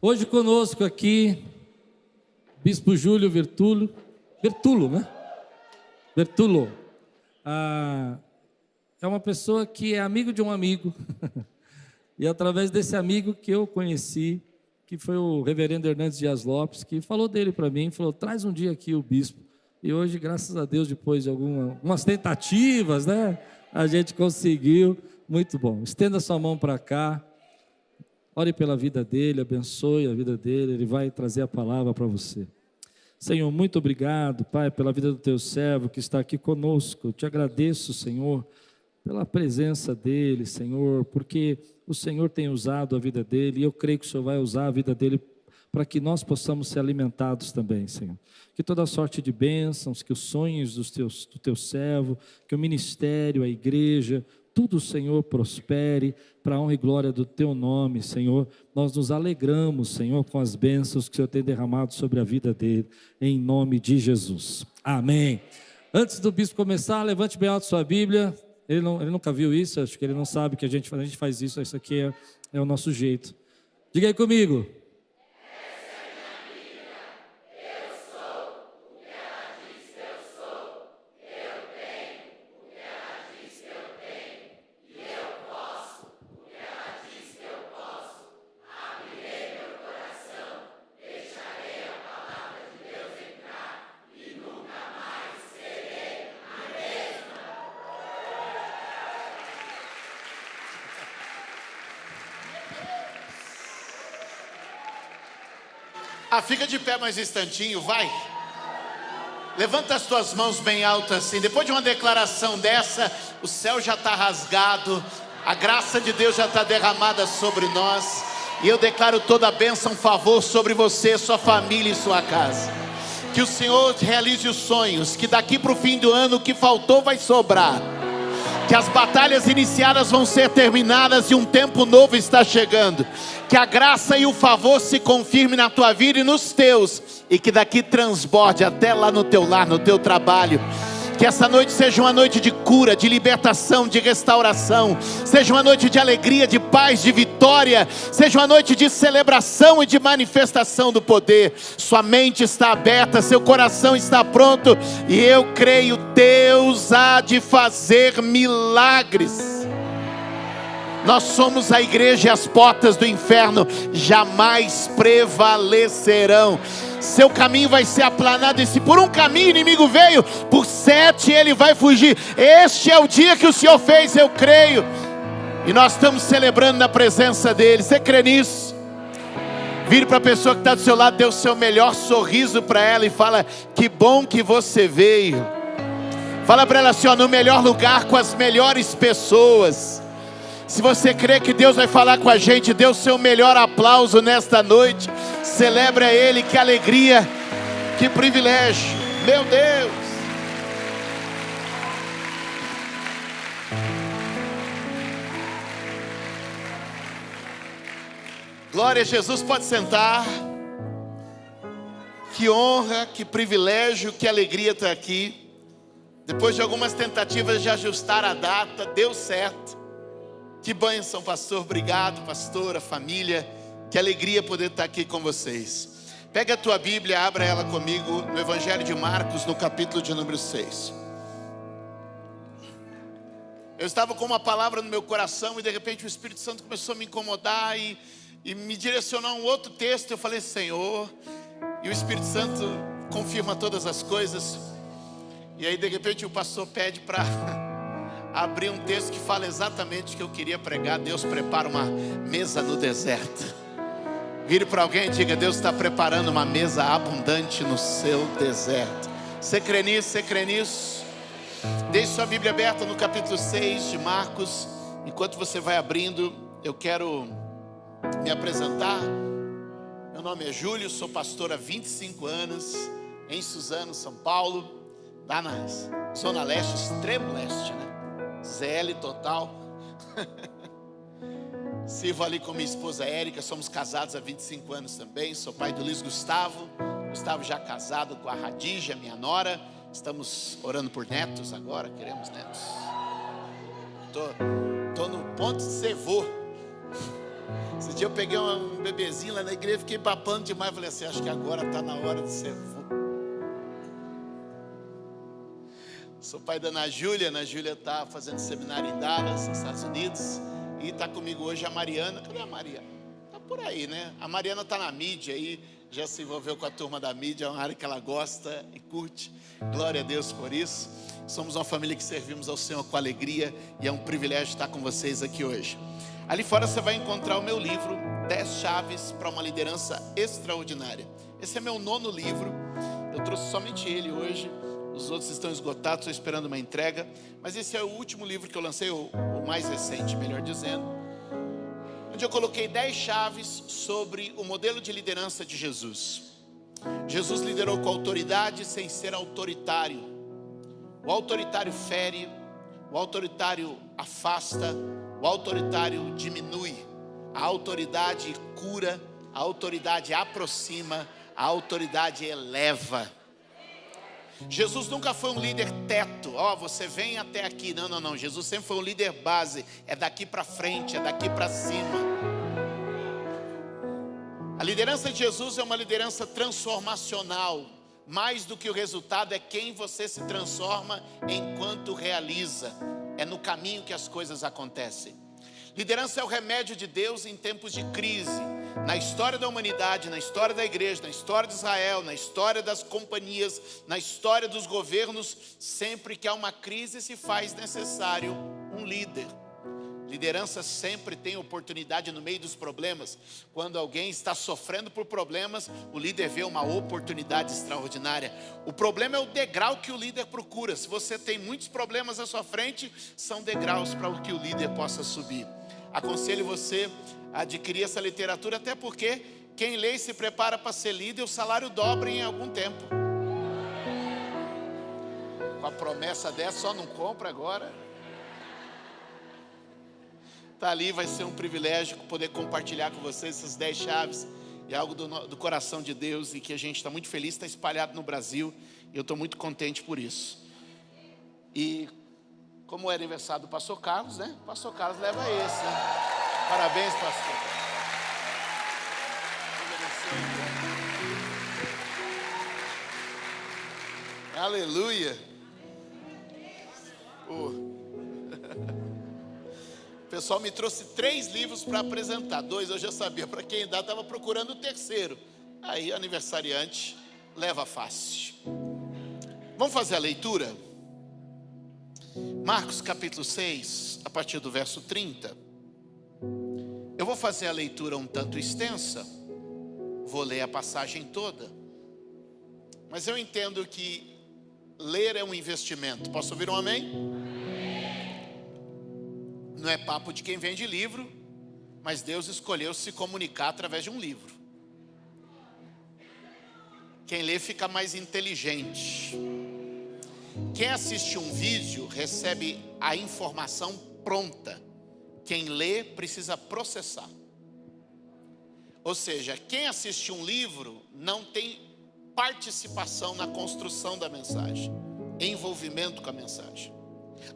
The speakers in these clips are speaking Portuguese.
Hoje conosco aqui, Bispo Júlio Vertulo, né? Vertulo. É uma pessoa que é amigo de um amigo. E através desse amigo que eu conheci, que foi o reverendo Hernandes Dias Lopes, que falou dele para mim, falou, traz um dia aqui o bispo. E hoje, graças a Deus, depois de algumas tentativas, né? A gente conseguiu. Muito bom. Estenda sua mão para cá. Ore pela vida dele, abençoe a vida dele, ele vai trazer a palavra para você. Senhor, muito obrigado, Pai, pela vida do teu servo que está aqui conosco. Eu te agradeço, Senhor, pela presença dele, Senhor, porque o Senhor tem usado a vida dele e eu creio que o Senhor vai usar a vida dele para que nós possamos ser alimentados também, Senhor. Que toda sorte de bênçãos, que os sonhos do teu servo, que o ministério, a igreja, tudo, Senhor, prospere para a honra e glória do Teu nome, Senhor. Nós nos alegramos, Senhor, com as bênçãos que o Senhor tem derramado sobre a vida dele, em nome de Jesus. Amém. Antes do bispo começar, levante bem alto sua Bíblia. Ele nunca viu isso, acho que ele não sabe que a gente faz isso. Isso aqui é o nosso jeito. Diga aí comigo. Fica de pé mais um instantinho, vai. Levanta as tuas mãos bem altas assim. Depois de uma declaração dessa, o céu já está rasgado, a graça de Deus já está derramada sobre nós. E eu declaro toda a bênção, favor sobre você, sua família e sua casa. Que o Senhor realize os sonhos, que daqui para o fim do ano o que faltou vai sobrar. Que as batalhas iniciadas vão ser terminadas e um tempo novo está chegando. Que a graça e o favor se confirme na tua vida e nos teus. E que daqui transborde até lá no teu lar, no teu trabalho. Que essa noite seja uma noite de cura, de libertação, de restauração. Seja uma noite de alegria, de paz, de vitória. Seja uma noite de celebração e de manifestação do poder. Sua mente está aberta, seu coração está pronto. E eu creio, Deus há de fazer milagres. Nós somos a igreja e as portas do inferno jamais prevalecerão. Seu caminho vai ser aplanado, e se por um caminho o inimigo veio, por 7 ele vai fugir. Este é o dia que o Senhor fez, eu creio. E nós estamos celebrando na presença dele. Você crê nisso? Vire para a pessoa que está do seu lado, dê o seu melhor sorriso para ela e fala, que bom que você veio. Fala para ela assim, ó, no melhor lugar, com as melhores pessoas. Se você crê que Deus vai falar com a gente, dê o seu melhor aplauso nesta noite. Celebre a Ele, que alegria, que privilégio. Meu Deus. Glória a Jesus, pode sentar. Que honra, que privilégio, que alegria estar aqui. Depois de algumas tentativas de ajustar a data, deu certo. Que bênção, pastor, obrigado, pastora, família, que alegria poder estar aqui com vocês. Pega a tua Bíblia, abra ela comigo no Evangelho de Marcos, no capítulo de número 6. Eu estava com uma palavra no meu coração e de repente o Espírito Santo começou a me incomodar e me direcionar a um outro texto. Eu falei, Senhor, e o Espírito Santo confirma todas as coisas. E aí de repente o pastor pede para abrir um texto que fala exatamente o que eu queria pregar. Deus prepara uma mesa no deserto. Vire para alguém e diga, Deus está preparando uma mesa abundante no seu deserto. Você crê nisso? Você crê nisso? Deixe sua Bíblia aberta no capítulo 6 de Marcos. Enquanto você vai abrindo, eu quero me apresentar. Meu nome é Júlio, sou pastor há 25 anos em Suzano, São Paulo, lá na Zona Leste, extremo leste, né? ZL total. Sirvo ali com minha esposa Érica, somos casados há 25 anos também. Sou pai do Luiz Gustavo já casado com a Radija, minha nora. Estamos orando por netos agora, queremos netos. Tô no ponto de ser vô. Se dias eu peguei um bebezinho lá na igreja, fiquei papando demais. Falei assim, acho que agora está na hora de ser vô. Sou pai da Ana Júlia. Ana Júlia está fazendo seminário em Dallas, nos Estados Unidos. E está comigo hoje a Mariana. Cadê a Mariana? Está por aí, né? A Mariana está na mídia aí, já se envolveu com a turma da mídia. É uma área que ela gosta e curte. Glória a Deus por isso. Somos uma família que servimos ao Senhor com alegria. E é um privilégio estar com vocês aqui hoje. Ali fora você vai encontrar o meu livro 10 chaves para uma liderança extraordinária. Esse é meu 9º livro. Eu trouxe somente ele hoje. Os outros estão esgotados, estou esperando uma entrega. Mas esse é o último livro que eu lancei, o mais recente, melhor dizendo, onde eu coloquei 10 chaves sobre o modelo de liderança de Jesus. Jesus liderou com autoridade sem ser autoritário. O autoritário fere, o autoritário afasta, o autoritário diminui. A autoridade cura, a autoridade aproxima, a autoridade eleva. Jesus nunca foi um líder teto, você vem até aqui. Não, Jesus sempre foi um líder base. É daqui para frente, é daqui para cima. A liderança de Jesus é uma liderança transformacional. Mais do que o resultado é quem você se transforma enquanto realiza. É no caminho que as coisas acontecem. Liderança é o remédio de Deus em tempos de crise. Na história da humanidade, na história da igreja, na história de Israel, na história das companhias, na história dos governos, sempre que há uma crise se faz necessário um líder. Liderança sempre tem oportunidade no meio dos problemas. Quando alguém está sofrendo por problemas, o líder vê uma oportunidade extraordinária. O problema é o degrau que o líder procura. Se você tem muitos problemas à sua frente, são degraus para que o líder possa subir. Aconselho você a adquirir essa literatura, até porque quem lê e se prepara para ser líder, o salário dobra em algum tempo. Com a promessa dessa, só não compra agora. Está ali, vai ser um privilégio poder compartilhar com vocês essas 10 chaves. É algo do coração de Deus e que a gente está muito feliz, está espalhado no Brasil. E eu estou muito contente por isso. E como é aniversário do pastor Carlos, né? Pastor Carlos leva esse, né? Parabéns, pastor. Aleluia. O pessoal me trouxe 3 livros para apresentar. 2 eu já sabia, para quem ainda estava procurando o 3º. Aí, aniversariante, leva fácil. Vamos fazer a leitura? Marcos capítulo 6, a partir do verso 30. Eu vou fazer a leitura um tanto extensa. Vou ler a passagem toda. Mas eu entendo que ler é um investimento. Posso ouvir um amém? Não é papo de quem vende livro, mas Deus escolheu se comunicar através de um livro. Quem lê fica mais inteligente. Quem assiste um vídeo recebe a informação pronta. Quem lê precisa processar. Ou seja, quem assiste um livro não tem participação na construção da mensagem, envolvimento com a mensagem.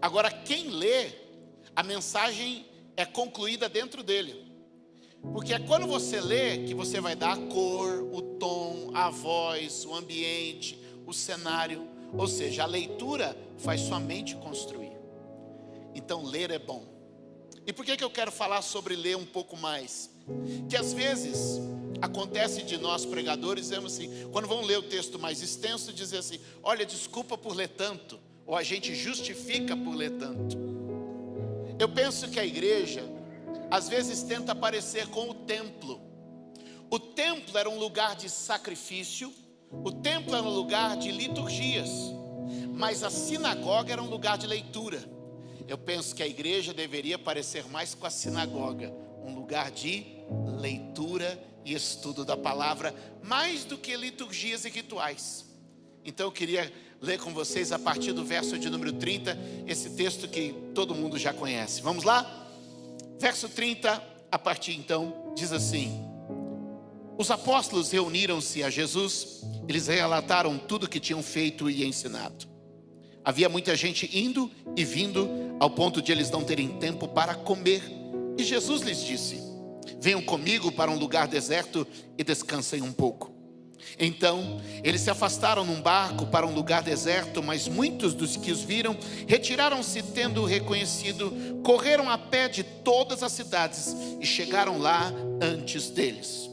Agora, quem lê, a mensagem é concluída dentro dele. Porque é quando você lê que você vai dar a cor, o tom, a voz, o ambiente, o cenário. Ou seja, a leitura faz sua mente construir. Então ler é bom. E por que eu quero falar sobre ler um pouco mais? Que às vezes acontece de nós pregadores, dizemos assim, quando vão ler o texto mais extenso, dizer assim, olha, desculpa por ler tanto. Ou a gente justifica por ler tanto. Eu penso que a igreja às vezes tenta parecer com o templo. O templo era um lugar de sacrifício, o templo era um lugar de liturgias, mas a sinagoga era um lugar de leitura. Eu penso que a igreja deveria parecer mais com a sinagoga, um lugar de leitura e estudo da palavra, mais do que liturgias e rituais. Então eu queria ler com vocês a partir do verso de número 30, esse texto que todo mundo já conhece. Vamos lá? Verso 30, a partir então, diz assim: os apóstolos reuniram-se a Jesus, eles relataram tudo o que tinham feito e ensinado. Havia muita gente indo e vindo, ao ponto de eles não terem tempo para comer. E Jesus lhes disse: Venham comigo para um lugar deserto e descansem um pouco. Então, eles se afastaram num barco para um lugar deserto, mas muitos dos que os viram retiraram-se, tendo reconhecido, correram a pé de todas as cidades e chegaram lá antes deles.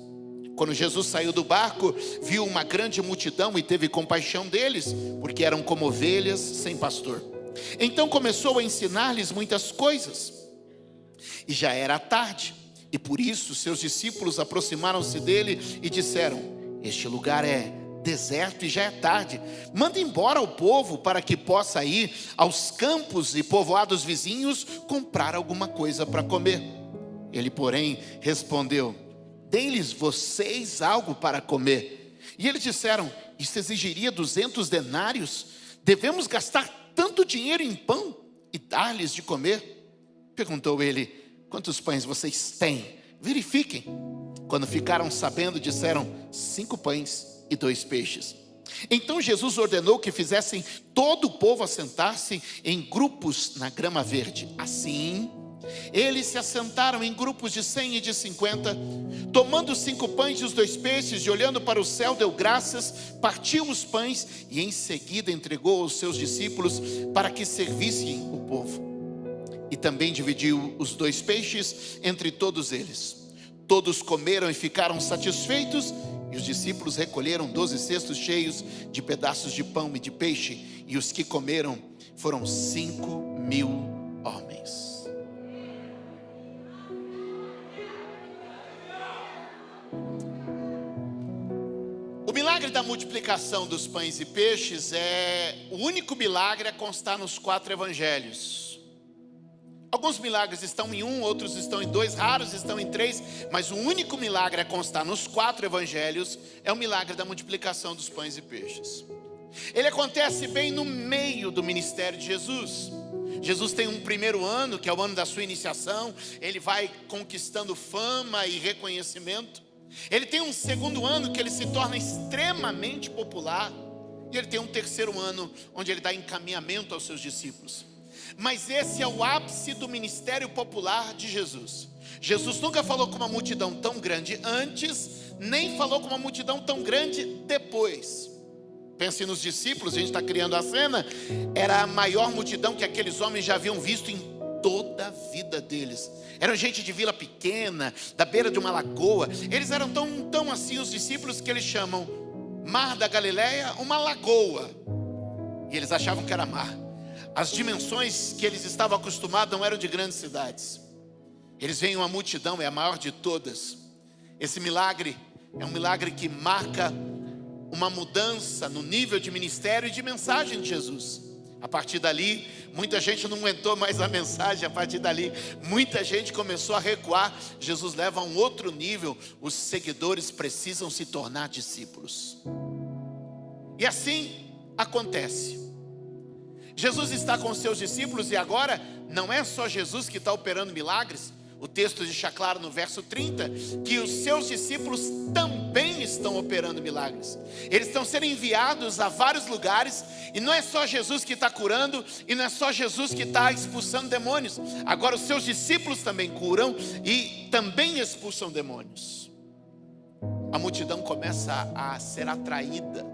Quando Jesus saiu do barco, viu uma grande multidão e teve compaixão deles, porque eram como ovelhas sem pastor. Então começou a ensinar-lhes muitas coisas. E já era tarde, e por isso seus discípulos aproximaram-se dele e disseram: este lugar é deserto e já é tarde. Manda embora o povo para que possa ir aos campos e povoados vizinhos comprar alguma coisa para comer. Ele, porém, respondeu: deem-lhes vocês algo para comer. E eles disseram: isso exigiria 200 denários? Devemos gastar tanto dinheiro em pão e dar-lhes de comer? Perguntou ele: quantos pães vocês têm? Verifiquem. Quando ficaram sabendo, disseram: 5 pães e 2 peixes. Então Jesus ordenou que fizessem todo o povo assentar-se em grupos na grama verde. Assim, eles se assentaram em grupos de 100 e de 50. Tomando os 5 pães e os 2 peixes, e olhando para o céu, deu graças, partiu os pães e em seguida entregou aos seus discípulos para que servissem o povo. E também dividiu os 2 peixes entre todos eles. Todos comeram e ficaram satisfeitos, e os discípulos recolheram 12 cestos cheios de pedaços de pão e de peixe, e os que comeram foram 5.000 homens. O milagre da multiplicação dos pães e peixes é o único milagre a constar nos 4 evangelhos. Alguns milagres estão em 1, outros estão em 2, raros estão em 3, mas o único milagre a constar nos 4 evangelhos é o milagre da multiplicação dos pães e peixes. Ele acontece bem no meio do ministério de Jesus. Jesus tem um primeiro ano, que é o ano da sua iniciação. Ele vai conquistando fama e reconhecimento. Ele tem um segundo ano que ele se torna extremamente popular. E ele tem um terceiro ano onde ele dá encaminhamento aos seus discípulos. Mas esse é o ápice do ministério popular de Jesus. Jesus nunca falou com uma multidão tão grande antes, nem falou com uma multidão tão grande depois. Pense nos discípulos, a gente está criando a cena. Era a maior multidão que aqueles homens já haviam visto em toda a vida deles. Eram gente de vila pequena, da beira de uma lagoa. Eles eram tão assim os discípulos que eles chamam Mar da Galileia uma lagoa. E eles achavam que era mar. As dimensões que eles estavam acostumados não eram de grandes cidades. Eles veem uma multidão, é a maior de todas. Esse milagre é um milagre que marca uma mudança no nível de ministério e de mensagem de Jesus. A partir dali, muita gente não aguentou mais a mensagem. A partir dali, muita gente começou a recuar. Jesus leva a um outro nível. Os seguidores precisam se tornar discípulos. E assim acontece. Jesus está com os seus discípulos e agora não é só Jesus que está operando milagres. O texto deixa claro no verso 30 que os seus discípulos também estão operando milagres. Eles estão sendo enviados a vários lugares e não é só Jesus que está curando e não é só Jesus que está expulsando demônios. Agora os seus discípulos também curam e também expulsam demônios. A multidão começa a ser atraída.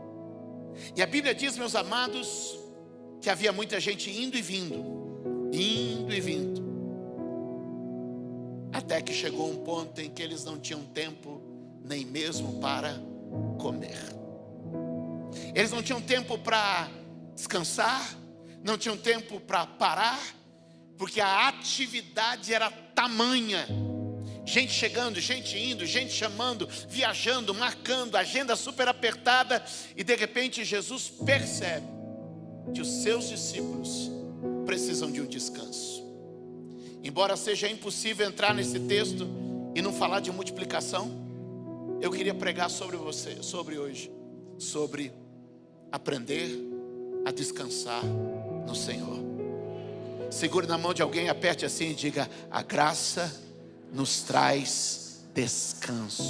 E a Bíblia diz, meus amados, que havia muita gente indo e vindo, até que chegou um ponto em que eles não tinham tempo nem mesmo para comer. Eles não tinham tempo para descansar, não tinham tempo para parar, porque a atividade era tamanha. Gente chegando, gente indo, gente chamando, viajando, marcando, agenda super apertada. E de repente Jesus percebe que os seus discípulos precisam de um descanso. Embora seja impossível entrar nesse texto e não falar de multiplicação, eu queria pregar sobre você, sobre hoje, sobre aprender a descansar no Senhor. Segure na mão de alguém, aperte assim e diga: a graça nos traz descanso.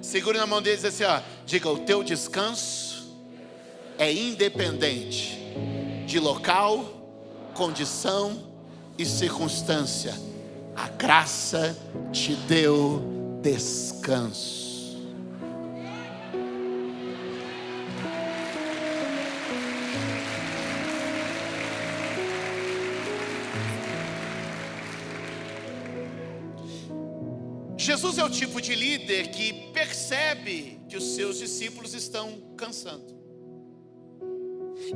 Segure na mão deles e diz assim, diga: o teu descanso é independente de local, condição, e circunstância, a graça te deu descanso. Jesus é o tipo de líder que percebe que os seus discípulos estão cansando.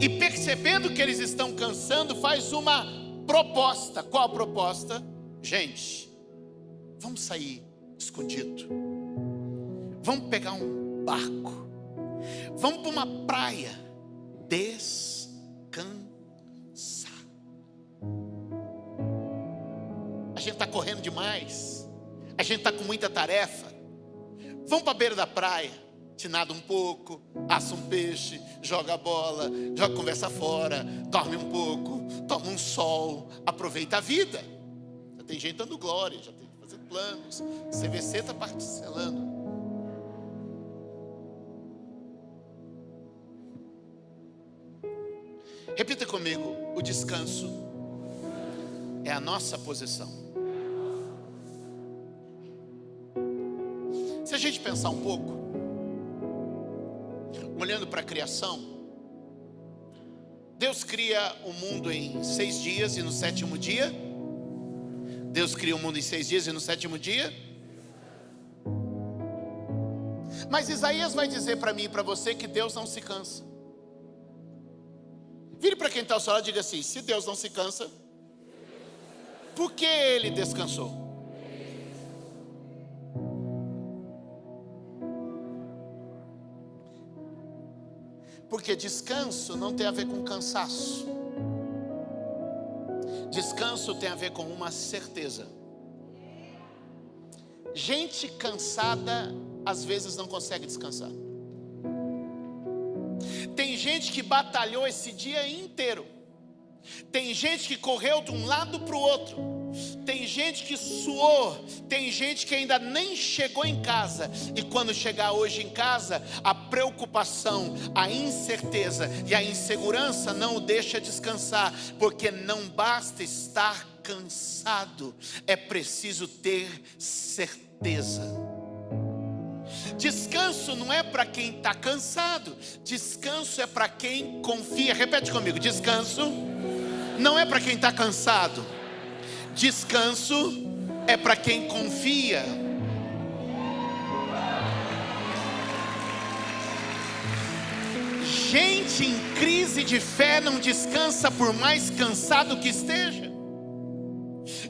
E percebendo que eles estão cansando, faz uma proposta. Qual a proposta? Gente, vamos sair escondido. Vamos pegar um barco. Vamos para uma praia. Descansar. A gente está correndo demais. A gente está com muita tarefa. Vamos para a beira da praia. Te nada um pouco, assa um peixe, joga a bola, joga conversa fora, dorme um pouco, toma um sol, aproveita a vida. Já tem gente dando glória, já tem que fazer planos. CVC está parcelando. Repita comigo: o descanso é a nossa posição. Se a gente pensar um pouco, olhando para a criação, Deus cria o mundo em 6 dias e no 7º dia. Deus cria o mundo em 6 dias e no 7º dia. Mas Isaías vai dizer para mim e para você que Deus não se cansa. Vire para quem está ao seu lado e diga assim: se Deus não se cansa, por que Ele descansou? Porque descanso não tem a ver com cansaço. Descanso tem a ver com uma certeza. Gente cansada às vezes não consegue descansar. Tem gente que batalhou esse dia inteiro. Tem gente que correu de um lado para o outro. Tem gente que suou. Tem gente que ainda nem chegou em casa. E quando chegar hoje em casa, a preocupação, a incerteza e a insegurança não o deixa descansar. Porque não basta estar cansado, é preciso ter certeza. Descanso não é para quem está cansado. Descanso é para quem confia. Repete comigo: descanso não é para quem está cansado. Descanso é para quem confia. Gente em crise de fé não descansa por mais cansado que esteja.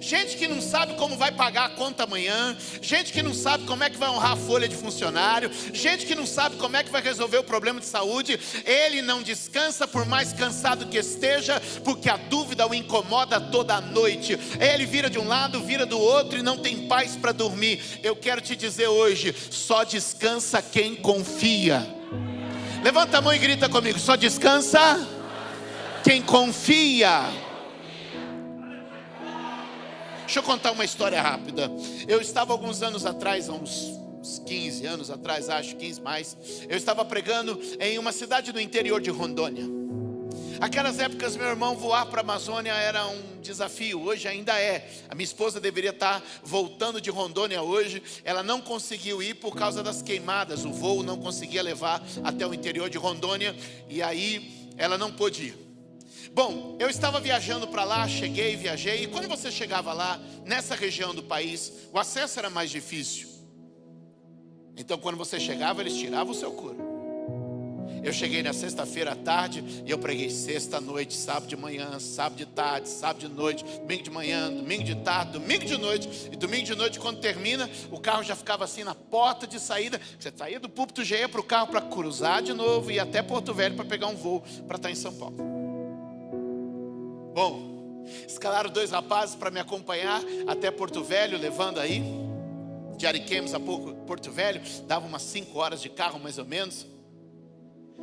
Gente que não sabe como vai pagar a conta amanhã. Gente que não sabe como é que vai honrar a folha de funcionário. Gente que não sabe como é que vai resolver o problema de saúde. Ele não descansa por mais cansado que esteja, porque a dúvida o incomoda toda a noite. Ele vira de um lado, vira do outro e não tem paz para dormir. Eu quero te dizer hoje: só descansa quem confia. Levanta a mão e grita comigo: só descansa quem confia. Deixa eu contar uma história rápida. Eu estava alguns anos atrás, uns 15 anos atrás, acho, 15 mais. Eu estava pregando em uma cidade do interior de Rondônia. Aquelas épocas, meu irmão, voar para a Amazônia era um desafio. Hoje ainda é. A minha esposa deveria estar voltando de Rondônia hoje. Ela não conseguiu ir por causa das queimadas. O voo não conseguia levar até o interior de Rondônia. E aí ela não pôde ir. Bom, eu estava viajando para lá, cheguei, viajei. E quando você chegava lá, nessa região do país, o acesso era mais difícil. Então quando você chegava, eles tiravam o seu couro. Eu cheguei na sexta-feira à tarde e eu preguei sexta à noite, sábado de manhã, sábado de tarde, sábado de noite, domingo de manhã, domingo de tarde, domingo de noite. E domingo de noite, quando termina, o carro já ficava assim na porta de saída. Você saía do púlpito, já ia para o carro para cruzar de novo e ir até Porto Velho para pegar um voo para estar em São Paulo. Bom, escalaram 2 rapazes para me acompanhar até Porto Velho, levando aí de Ariquemes a Porto Velho. Dava umas 5 horas de carro mais ou menos.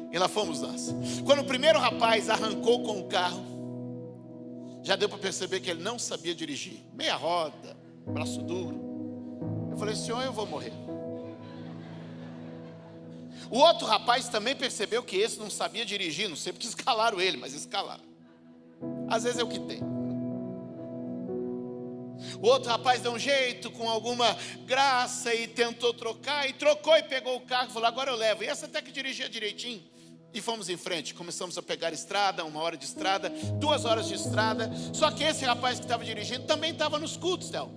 E lá fomos nós. Quando o primeiro rapaz arrancou com o carro, já deu para perceber que ele não sabia dirigir. Meia roda, braço duro. Eu falei: senhor, eu vou morrer. O outro rapaz também percebeu que esse não sabia dirigir. Não sei porque escalaram ele, mas escalaram. Às vezes é o que tem. O outro rapaz deu um jeito, com alguma graça, e tentou trocar, e trocou e pegou o carro e falou: agora eu levo. E essa até que dirigia direitinho. E fomos em frente, começamos a pegar estrada, 1 hora de estrada, 2 horas de estrada. Só que esse rapaz que estava dirigindo também estava nos cultos, Théo.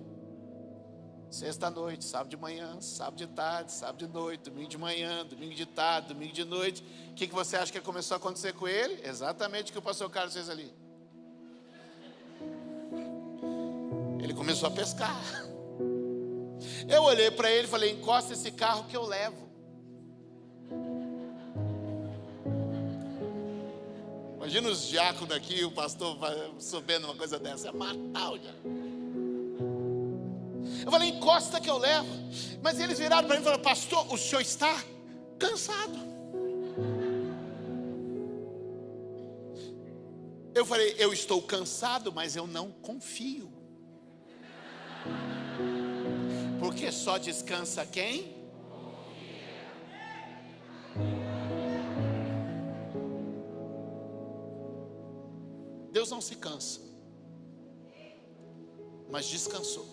Sexta-noite, sábado de manhã, sábado de tarde, sábado de noite, domingo de manhã, domingo de tarde, domingo de noite. O que você acha que começou a acontecer com ele? Exatamente o que o pastor Carlos fez ali. Ele começou a pescar. Eu olhei para ele e falei: encosta esse carro que eu levo. Imagina os diáconos aqui, o pastor sabendo uma coisa dessa, é matar o diácono. Eu falei: encosta que eu levo. Mas eles viraram para mim e falaram: pastor, o senhor está cansado. Eu falei: eu estou cansado, mas eu não confio. Porque só descansa quem? Deus não se cansa, mas descansou,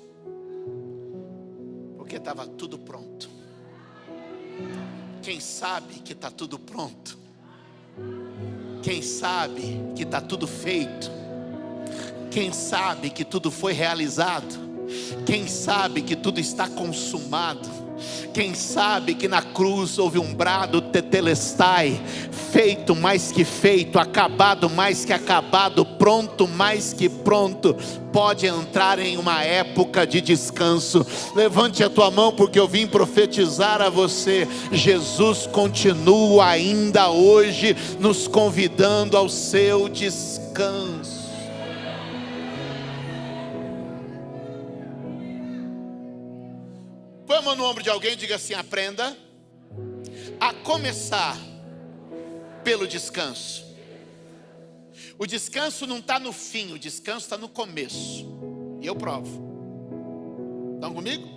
porque estava tudo pronto. Quem sabe que está tudo pronto? Quem sabe que está tudo feito? Quem sabe que tudo foi realizado? Quem sabe que tudo está consumado? Quem sabe que na cruz houve um brado tetelestai, feito mais que feito, acabado mais que acabado, pronto mais que pronto, pode entrar em uma época de descanso. Levante a tua mão, porque eu vim profetizar a você. Jesus continua ainda hoje nos convidando ao seu descanso. Põe a mão no ombro de alguém e diga assim: aprenda a começar pelo descanso. O descanso não está no fim, o descanso está no começo. E eu provo. Estão comigo?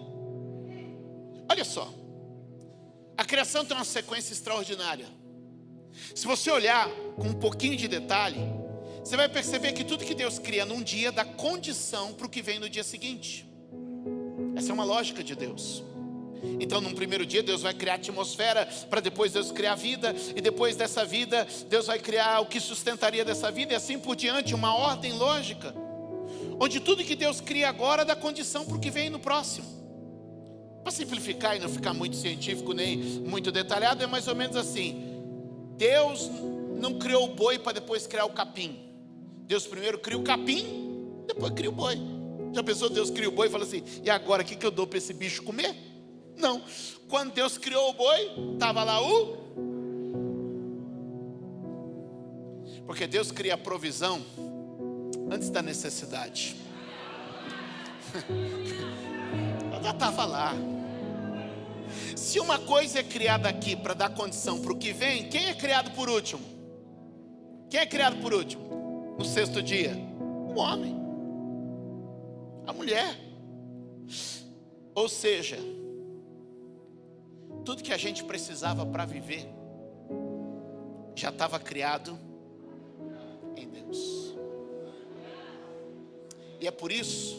Olha só, a criação tem uma sequência extraordinária. Se você olhar com um pouquinho de detalhe, você vai perceber que tudo que Deus cria num dia dá condição para o que vem no dia seguinte. Essa é uma lógica de Deus. Então, num primeiro dia, Deus vai criar a atmosfera, para depois Deus criar a vida, e depois dessa vida, Deus vai criar o que sustentaria dessa vida, e assim por diante, uma ordem lógica, onde tudo que Deus cria agora dá condição para o que vem no próximo. Para simplificar e não ficar muito científico nem muito detalhado, é mais ou menos assim: Deus não criou o boi para depois criar o capim. Deus primeiro cria o capim, depois cria o boi. Já pensou, Deus cria o boi e fala assim: e agora, o que eu dou para esse bicho comer? Não. Quando Deus criou o boi, estava lá porque Deus cria a provisão antes da necessidade. Já estava lá. Se uma coisa é criada aqui para dar condição para o que vem, quem é criado por último? Quem é criado por último? No sexto dia? O homem. A mulher. Ou seja, tudo que a gente precisava para viver já estava criado em Deus. E é por isso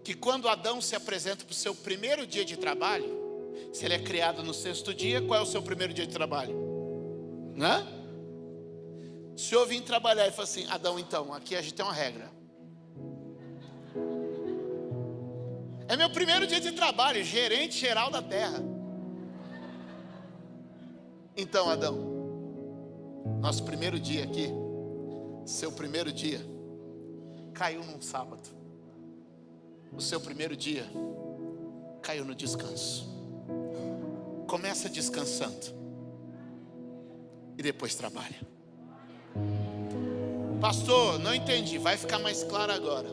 que quando Adão se apresenta para o seu primeiro dia de trabalho, se ele é criado no sexto dia, qual é o seu primeiro dia de trabalho? Né? Se eu vim trabalhar e falar assim: Adão, então, aqui a gente tem uma regra. É meu primeiro dia de trabalho, gerente geral da terra. Então, Adão, nosso primeiro dia aqui, seu primeiro dia, caiu num sábado. O seu primeiro dia caiu no descanso. Começa descansando e depois trabalha. Pastor, não entendi, vai ficar mais claro agora.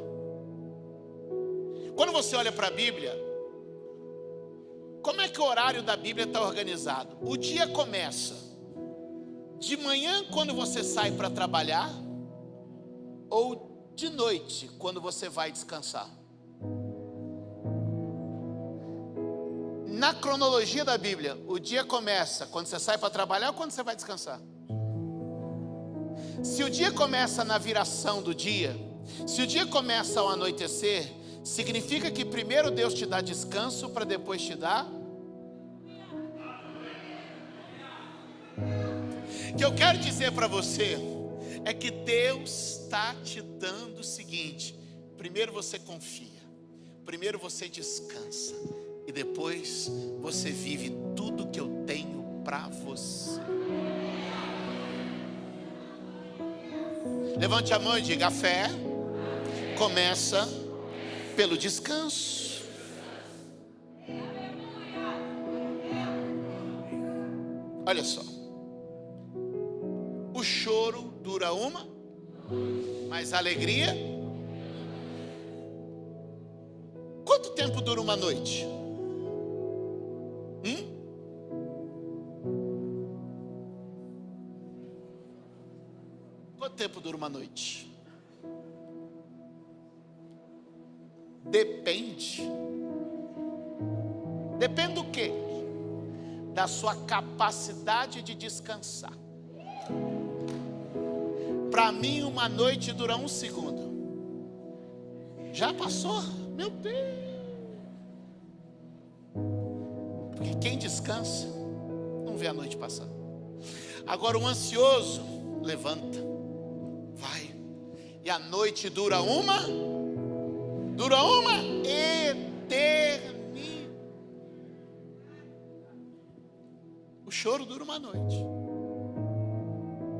Quando você olha para a Bíblia, como é que o horário da Bíblia está organizado? O dia começa de manhã, quando você sai para trabalhar, ou de noite, quando você vai descansar? Na cronologia da Bíblia, o dia começa quando você sai para trabalhar ou quando você vai descansar? Se o dia começa na viração do dia, se o dia começa ao anoitecer, significa que primeiro Deus te dá descanso para depois te dar. O que eu quero dizer para você é que Deus está te dando o seguinte: primeiro você confia, primeiro você descansa, e depois você vive tudo que eu tenho para você. Levante a mão e diga: a fé começa pelo descanso. Olha só, o choro dura uma, mas a alegria, quanto tempo dura uma noite? Quanto tempo dura uma noite? Depende do quê? Da sua capacidade de descansar. Para mim, uma noite dura 1 segundo. Já passou? Meu Deus! Porque quem descansa não vê a noite passar. Agora o ansioso levanta, vai, e a noite dura uma eternidade. O choro dura uma noite.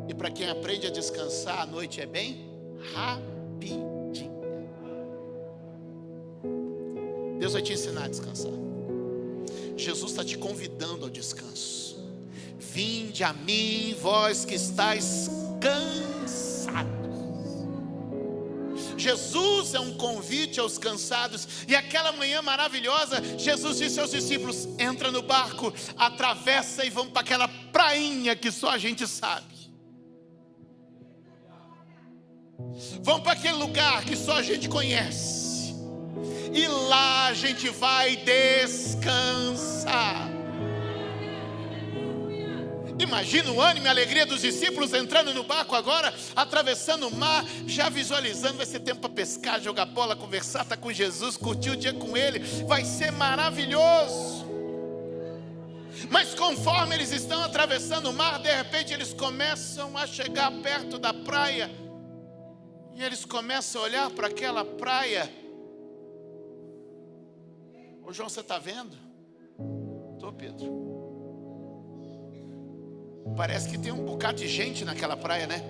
E para quem aprende a descansar, a noite é bem rapidinha. Deus vai te ensinar a descansar. Jesus está te convidando ao descanso. Vinde a mim, vós que estáis cansados. Jesus é um convite aos cansados. E aquela manhã maravilhosa, Jesus disse aos discípulos: entra no barco, atravessa e vamos para aquela prainha que só a gente sabe. Vamos para aquele lugar que só a gente conhece. E lá a gente vai descansar. Imagina o ânimo e a alegria dos discípulos entrando no barco agora, atravessando o mar, já visualizando, vai ser tempo para pescar, jogar bola, conversar, estar com Jesus, curtir o dia com Ele, vai ser maravilhoso. Mas conforme eles estão atravessando o mar, de repente eles começam a chegar perto da praia, e eles começam a olhar para aquela praia. Ô João, você está vendo? Estou, Pedro. Parece que tem um bocado de gente naquela praia, né?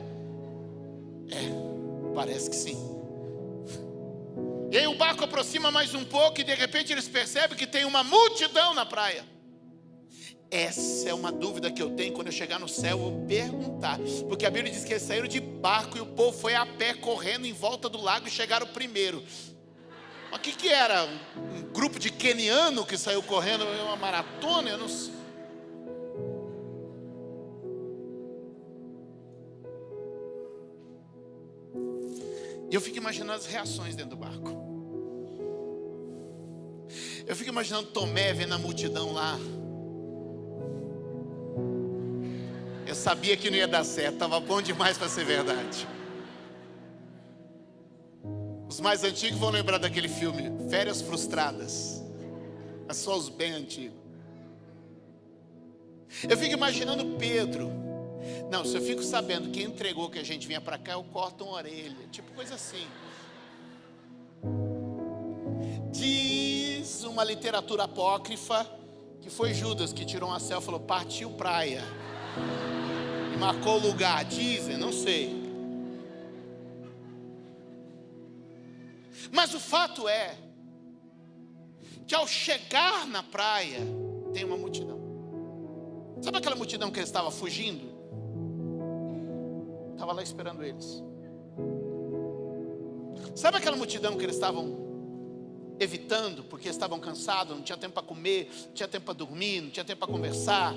Parece que sim. E aí o barco aproxima mais um pouco, e de repente eles percebem que tem uma multidão na praia. Essa é uma dúvida que eu tenho. Quando eu chegar no céu, eu vou perguntar, porque a Bíblia diz que eles saíram de barco e o povo foi a pé correndo em volta do lago e chegaram primeiro. O que era? Um grupo de queniano que saiu correndo, uma maratona? Eu não sei. E eu fico imaginando as reações dentro do barco. Eu fico imaginando Tomé vendo a multidão lá. Eu sabia que não ia dar certo, estava bom demais para ser verdade. Os mais antigos vão lembrar daquele filme Férias Frustradas. É só os bem antigos. Eu fico imaginando Pedro. Não, se eu fico sabendo que entregou que a gente vinha para cá, eu corto uma orelha. Tipo coisa assim. Diz uma literatura apócrifa que foi Judas que tirou uma selfie e falou: partiu praia. E marcou o lugar. Dizem, não sei. Mas o fato é que ao chegar na praia, tem uma multidão. Sabe aquela multidão que eles estavam fugindo? Estava lá esperando eles. Sabe aquela multidão que eles estavam evitando porque estavam cansados, não tinha tempo para comer, não tinha tempo para dormir, não tinha tempo para conversar?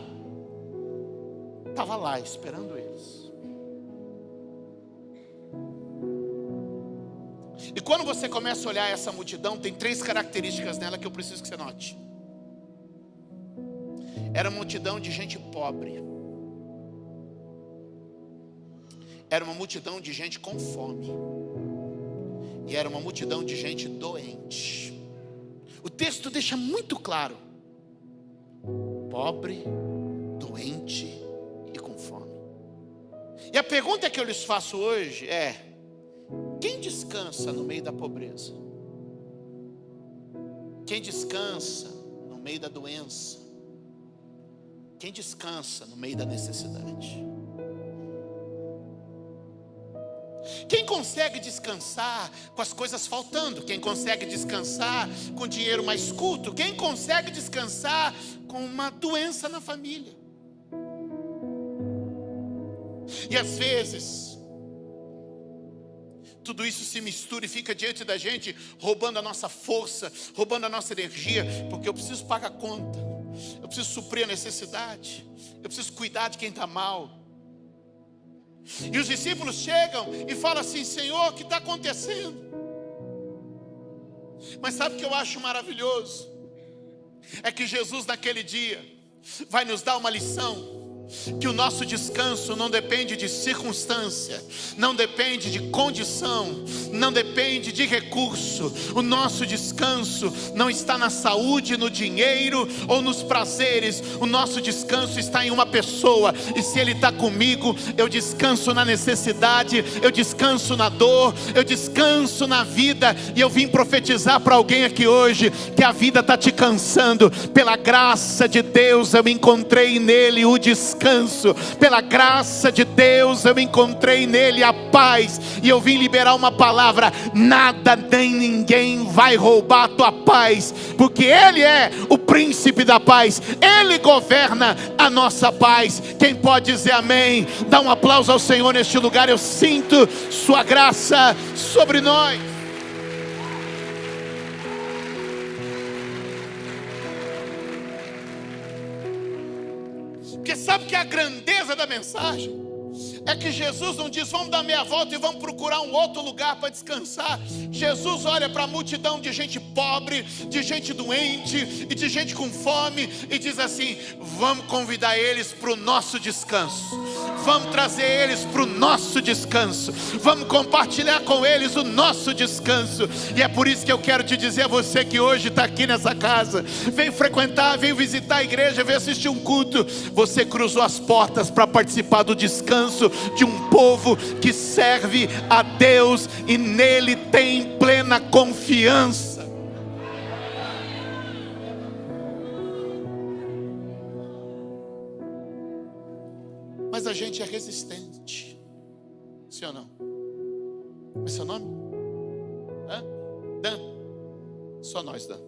Estava lá esperando eles. E quando você começa a olhar essa multidão, tem 3 características nela que eu preciso que você note. Era uma multidão de gente pobre. era uma multidão de gente com fome. E era uma multidão de gente doente. O texto deixa muito claro: pobre, doente e com fome. E a pergunta que eu lhes faço hoje é: quem descansa no meio da pobreza? Quem descansa no meio da doença? Quem descansa no meio da necessidade? Quem consegue descansar com as coisas faltando? Quem consegue descansar com dinheiro mais curto? Quem consegue descansar com uma doença na família? E às vezes tudo isso se mistura e fica diante da gente, roubando a nossa força, roubando a nossa energia, porque eu preciso pagar a conta, eu preciso suprir a necessidade, eu preciso cuidar de quem está mal. E os discípulos chegam e falam assim: Senhor, o que está acontecendo? Mas sabe o que eu acho maravilhoso? É que Jesus naquele dia vai nos dar uma lição, que o nosso descanso não depende de circunstância, não depende de condição, não depende de recurso. O nosso descanso não está na saúde, no dinheiro ou nos prazeres. O nosso descanso está em uma pessoa, e se Ele está comigo, eu descanso na necessidade, eu descanso na dor, eu descanso na vida. E eu vim profetizar para alguém aqui hoje, que a vida está te cansando. Pela graça de Deus eu encontrei nele o descanso. Pela graça de Deus eu encontrei nele a paz. E eu vim liberar uma palavra: nada nem ninguém vai roubar a tua paz, porque Ele é o príncipe da paz, Ele governa a nossa paz. Quem pode dizer amém? Dá um aplauso ao Senhor neste lugar. Eu sinto sua graça sobre nós. Porque sabe que a grandeza da mensagem é que Jesus não diz: vamos dar meia volta e vamos procurar um outro lugar para descansar. Jesus olha para a multidão de gente pobre, de gente doente e de gente com fome e diz assim: vamos convidar eles para o nosso descanso, vamos trazer eles para o nosso descanso, vamos compartilhar com eles o nosso descanso. E é por isso que eu quero te dizer a você que hoje está aqui nessa casa, veio frequentar, veio visitar a igreja, veio assistir um culto. Você cruzou as portas para participar do descanso de um povo que serve a Deus e nele tem plena confiança. Mas a gente é resistente, sim ou não? Como é seu nome? Hã? Dan? Só nós, Dan.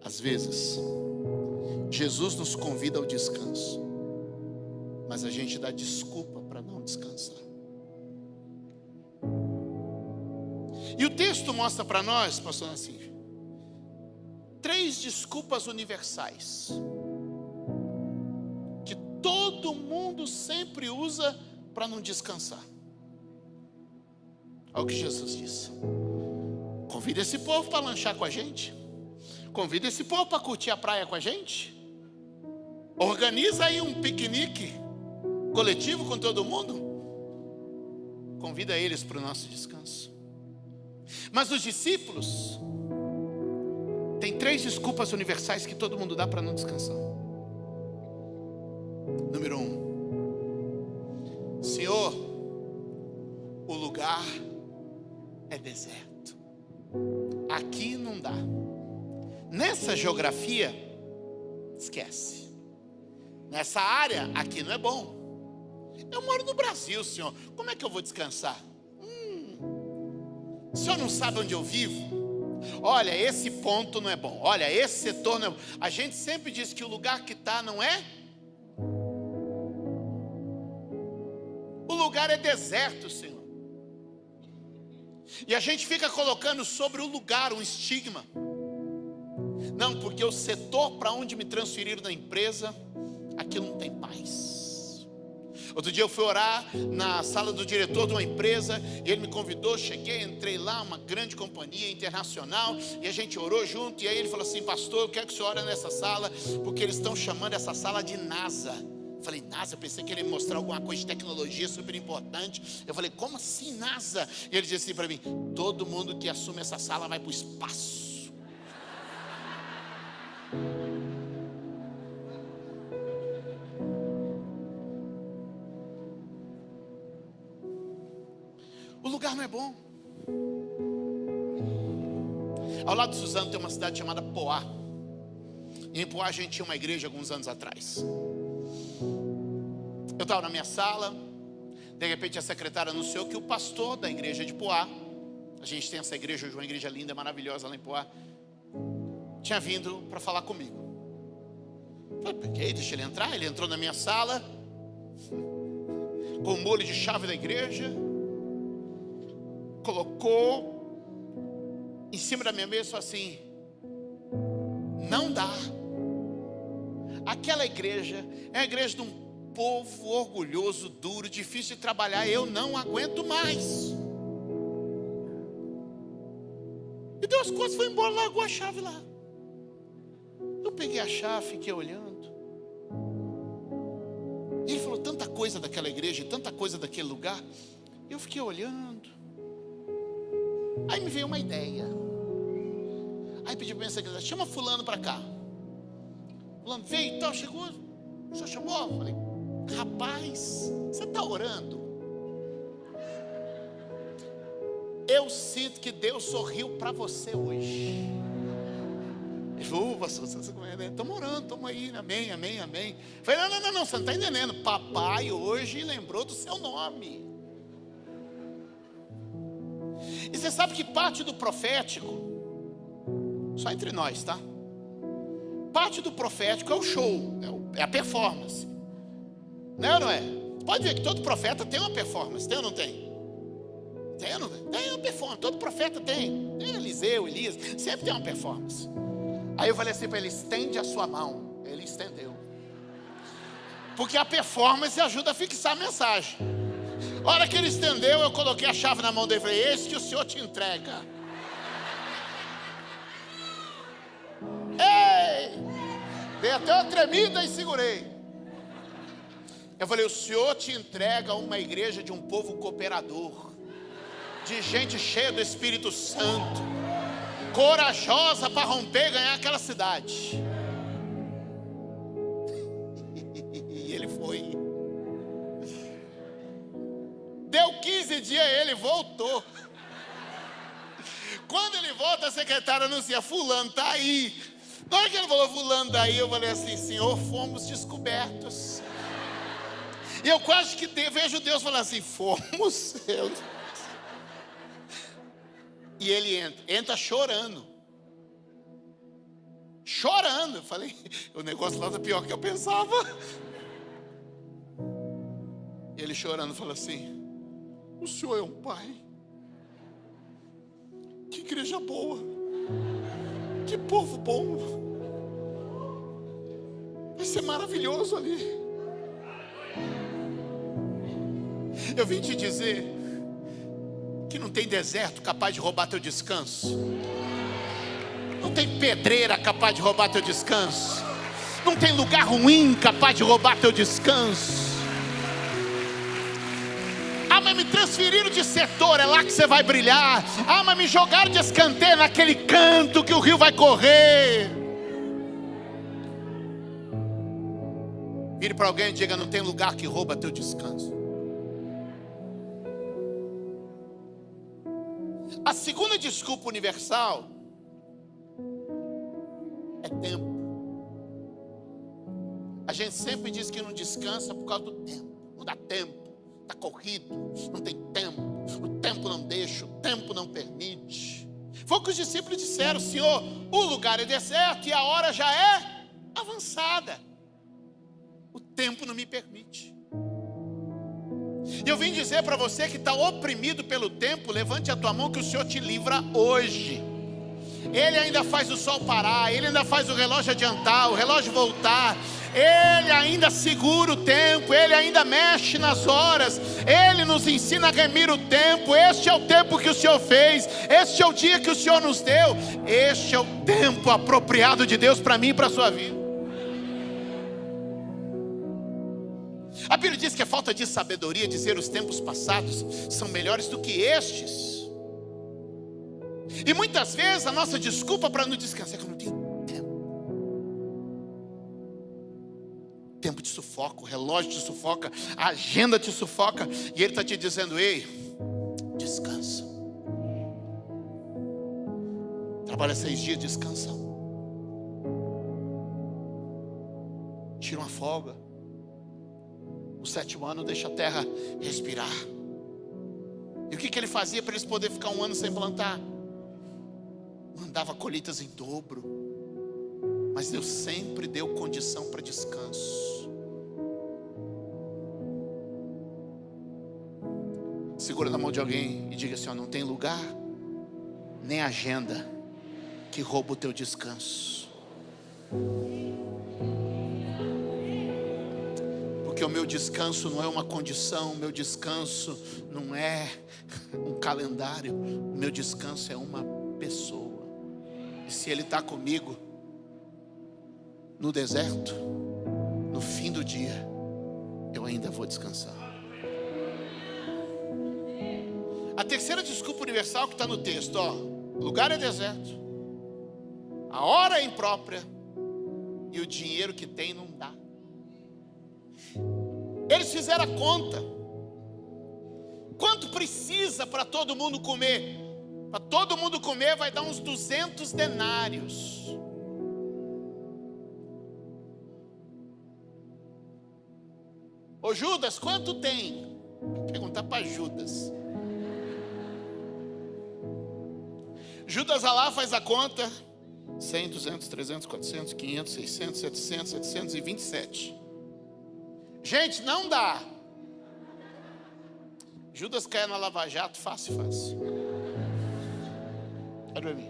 Às vezes Jesus nos convida ao descanso, mas a gente dá desculpa para não descansar. E o texto mostra para nós, pastor Nassir, 3 desculpas universais que todo mundo sempre usa para não descansar. Olha o que Jesus disse: convida esse povo para lanchar com a gente, convida esse povo para curtir a praia com a gente, organiza aí um piquenique coletivo com todo mundo, convida eles para o nosso descanso. Mas os discípulos têm 3 desculpas universais que todo mundo dá para não descansar. Número 1: Senhor, o lugar é deserto, aqui não dá, nessa geografia esquece, nessa área aqui não é bom. Eu moro no Brasil, Senhor, como é que eu vou descansar? O Senhor não sabe onde eu vivo? Olha, esse ponto não é bom, olha, esse setor não é bom. A gente sempre diz que o lugar que está não é. O lugar é deserto, Senhor. E a gente fica colocando sobre o lugar um estigma. Não, porque o setor para onde me transferiram da empresa, aqui não tem paz. Outro dia eu fui orar na sala do diretor de uma empresa, e ele me convidou, cheguei, entrei lá, uma grande companhia internacional, e a gente orou junto, e aí ele falou assim: pastor, eu quero que o senhor ore nessa sala, porque eles estão chamando essa sala de NASA. Falei, NASA, eu pensei que ele ia mostrar alguma coisa de tecnologia super importante. Eu falei, como assim, NASA? E ele disse assim para mim, todo mundo que assume essa sala vai para o espaço. O lugar não é bom. Ao lado de Suzano tem uma cidade chamada Poá. E em Poá a gente tinha uma igreja alguns anos atrás. Eu estava na minha sala, de repente a secretária anunciou que o pastor da igreja de Poá, a gente tem essa igreja hoje, uma igreja linda, maravilhosa lá em Poá, tinha vindo para falar comigo. Eu falei, peguei, deixa ele entrar. Ele entrou na minha sala, com o molho de chave da igreja, colocou em cima da minha mesa assim, não dá. Aquela igreja é a igreja de um povo orgulhoso, duro, difícil de trabalhar, eu não aguento mais. E deu as coisas, foi embora, largou a chave lá. Eu peguei a chave, fiquei olhando. E ele falou tanta coisa daquela igreja, tanta coisa daquele lugar. Eu fiquei olhando. Aí me veio uma ideia. Aí pedi para minha secretária, chama fulano para cá. Fulano veio e tal, chegou. O senhor chamou? Eu falei, rapaz, você está orando? Eu sinto que Deus sorriu para você hoje. Ele falou, pastor, você conhece, né? Estamos orando, estamos aí, amém, amém, amém. Eu falei, não, você não está entendendo. Papai hoje lembrou do seu nome. E você sabe que parte do profético, só entre nós, tá? Parte do profético é o show, é a performance. Não é ou não é? Pode ver que todo profeta tem uma performance, tem ou não tem? Tem ou não tem? Tem uma performance, todo profeta tem. Tem Eliseu, Elias, sempre tem uma performance. Aí eu falei assim para ele, estende a sua mão. Ele estendeu. Porque a performance ajuda a fixar a mensagem. A hora que ele estendeu, eu coloquei a chave na mão dele e falei, esse que o Senhor te entrega. Ei! Dei até uma tremida e segurei. Eu falei, o Senhor te entrega uma igreja de um povo cooperador, de gente cheia do Espírito Santo, corajosa para romper e ganhar aquela cidade. E ele foi. Deu 15 dias, ele voltou. Quando ele volta, a secretária anuncia, fulano está aí. Na hora que ele falou, fulano está aí, eu falei assim, Senhor, fomos descobertos. E eu quase que vejo Deus falando assim, fomos? E ele entra chorando. Chorando. Eu falei, o negócio lá tá pior que eu pensava. E ele chorando, fala assim, o senhor é um pai. Que igreja boa. Que povo bom. Vai ser maravilhoso ali. Eu vim te dizer que não tem deserto capaz de roubar teu descanso. Não tem pedreira capaz de roubar teu descanso. Não tem lugar ruim capaz de roubar teu descanso. Ah, mas me transferiram de setor, é lá que você vai brilhar. Ah, mas me jogaram de escanteio naquele canto que o rio vai correr. Vire para alguém e diga, não tem lugar que rouba teu descanso. A segunda desculpa universal é tempo. A gente sempre diz que não descansa por causa do tempo. Não dá tempo, está corrido, não tem tempo. O tempo não deixa, o tempo não permite. Foi o que os discípulos disseram, Senhor, o lugar é deserto e a hora já é avançada. O tempo não me permite. E eu vim dizer para você que está oprimido pelo tempo, levante a tua mão que o Senhor te livra hoje. Ele ainda faz o sol parar, Ele ainda faz o relógio adiantar, o relógio voltar. Ele ainda segura o tempo, Ele ainda mexe nas horas. Ele nos ensina a remir o tempo. Este é o tempo que o Senhor fez. Este é o dia que o Senhor nos deu. Este é o tempo apropriado de Deus para mim e para a sua vida. A Bíblia diz que a falta de sabedoria dizer os tempos passados são melhores do que estes. E muitas vezes a nossa desculpa para não descansar é que eu não tenho tempo. O tempo te sufoca, o relógio te sufoca, a agenda te sufoca. E Ele está te dizendo: ei, descansa. Trabalha 6 dias, descansa. Tira uma folga. O 7º ano deixa a terra respirar. E o que Ele fazia para eles poderem ficar 1 ano sem plantar? Mandava colheitas em dobro. Mas Deus sempre deu condição para descanso. Segura na mão de alguém e diga assim: ó, não tem lugar nem agenda que rouba o teu descanso. Porque o meu descanso não é uma condição, o meu descanso não é um calendário, o meu descanso é uma pessoa. E se Ele está comigo no deserto, no fim do dia, eu ainda vou descansar. A terceira desculpa universal que está no texto, ó: o lugar é deserto, a hora é imprópria e o dinheiro que tem não dá. Eles fizeram a conta. Quanto precisa para todo mundo comer? Para todo mundo comer vai dar uns 200 denários. Ô Judas, quanto tem? Vou perguntar para Judas. Judas vai lá, faz a conta. 100, 200, 300, 400, 500, 600, 700, 727. Gente, não dá. Judas caiu na Lava Jato, fácil. Olha para mim.